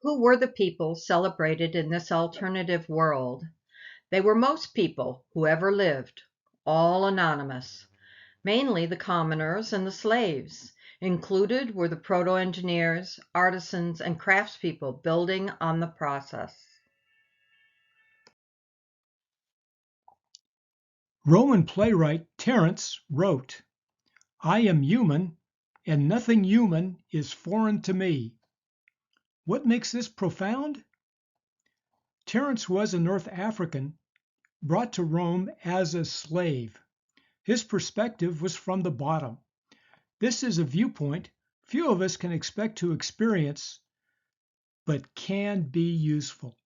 Who were the people celebrated in this alternative world? They were most people who ever lived, all anonymous, mainly the commoners and the slaves. Included were the proto-engineers, artisans, and craftspeople building on the process. Roman playwright Terence wrote, "I am human, and nothing human is foreign to me." What makes this profound? Terence was a North African brought to Rome as a slave. His perspective was from the bottom. This is a viewpoint few of us can expect to experience, but can be useful.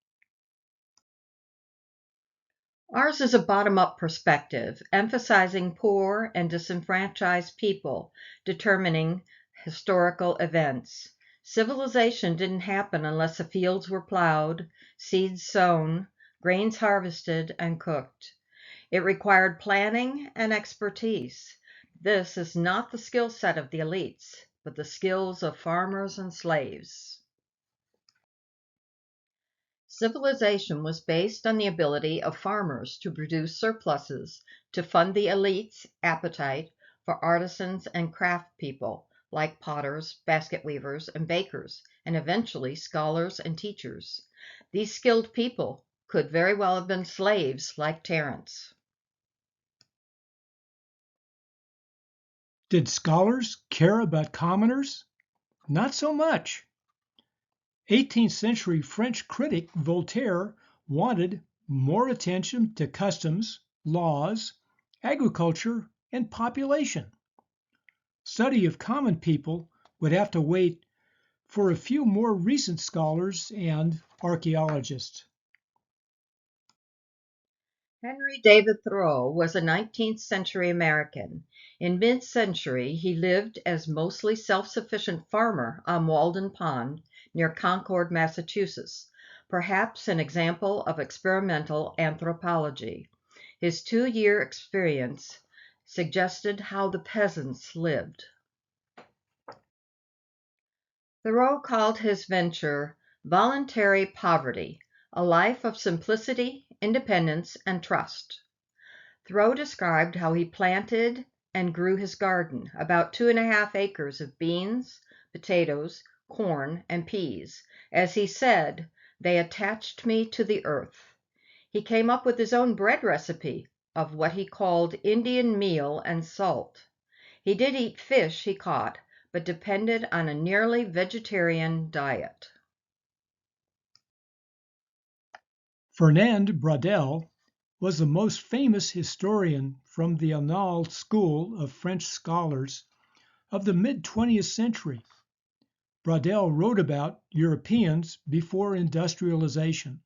Ours is a bottom-up perspective, emphasizing poor and disenfranchised people, determining historical events. Civilization didn't happen unless the fields were plowed, seeds sown, grains harvested, and cooked. It required planning and expertise. This is not the skill set of the elites, but the skills of farmers and slaves. Civilization was based on the ability of farmers to produce surpluses to fund the elite's appetite for artisans and craft people like potters, basket weavers, and bakers, and eventually scholars and teachers. These skilled people could very well have been slaves like Terence. Did scholars care about commoners? Not so much. 18th century French critic Voltaire wanted more attention to customs, laws, agriculture, and population. Study of common people would have to wait for a few more recent scholars and archaeologists. Henry David Thoreau was a 19th century American. In mid-century, he lived as mostly self-sufficient farmer on Walden Pond near Concord, Massachusetts, perhaps an example of experimental anthropology. His 2-year experience suggested how the peasants lived. Thoreau called his venture voluntary poverty, a life of simplicity, independence, and trust. Thoreau described how he planted and grew his garden, about 2.5 acres of beans, potatoes, corn, and peas. As he said, they attached me to the earth. He came up with his own bread recipe of what he called Indian meal and salt. He did eat fish he caught, but depended on a nearly vegetarian diet. Fernand Braudel was the most famous historian from the Annales school of French scholars of the mid-20th century. Braudel wrote about Europeans before industrialization.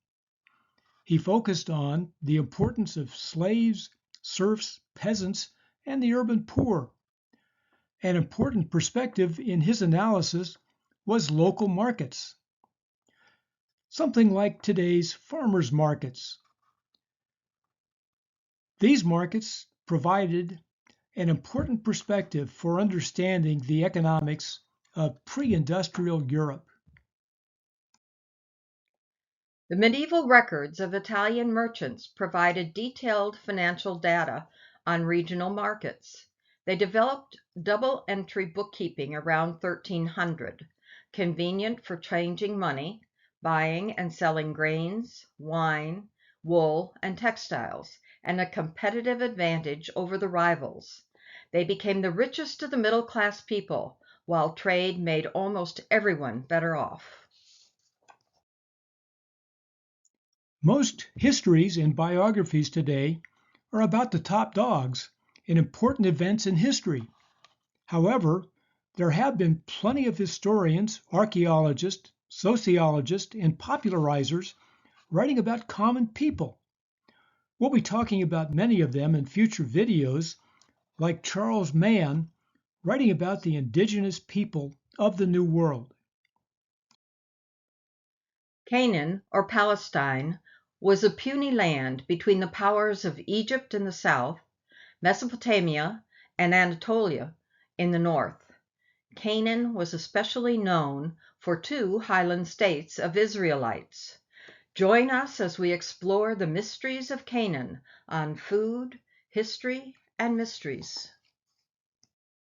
He focused on the importance of slaves, serfs, peasants, and the urban poor. An important perspective in his analysis was local markets, something like today's farmers' markets. These markets provided an important perspective for understanding the economics of pre-industrial Europe. The medieval records of Italian merchants provided detailed financial data on regional markets. They developed double-entry bookkeeping around 1300, convenient for changing money, buying and selling grains, wine, wool, and textiles, and a competitive advantage over the rivals. They became the richest of the middle-class people, while trade made almost everyone better off. Most histories and biographies today are about the top dogs in important events in history. However, there have been plenty of historians, archaeologists, sociologists, and popularizers writing about common people. We'll be talking about many of them in future videos, like Charles Mann writing about the indigenous people of the New World. Canaan, or Palestine, was a puny land between the powers of Egypt in the south, Mesopotamia, and Anatolia in the north. Canaan was especially known for two highland states of Israelites. Join us as we explore the mysteries of Canaan on Food, History, and Mysteries.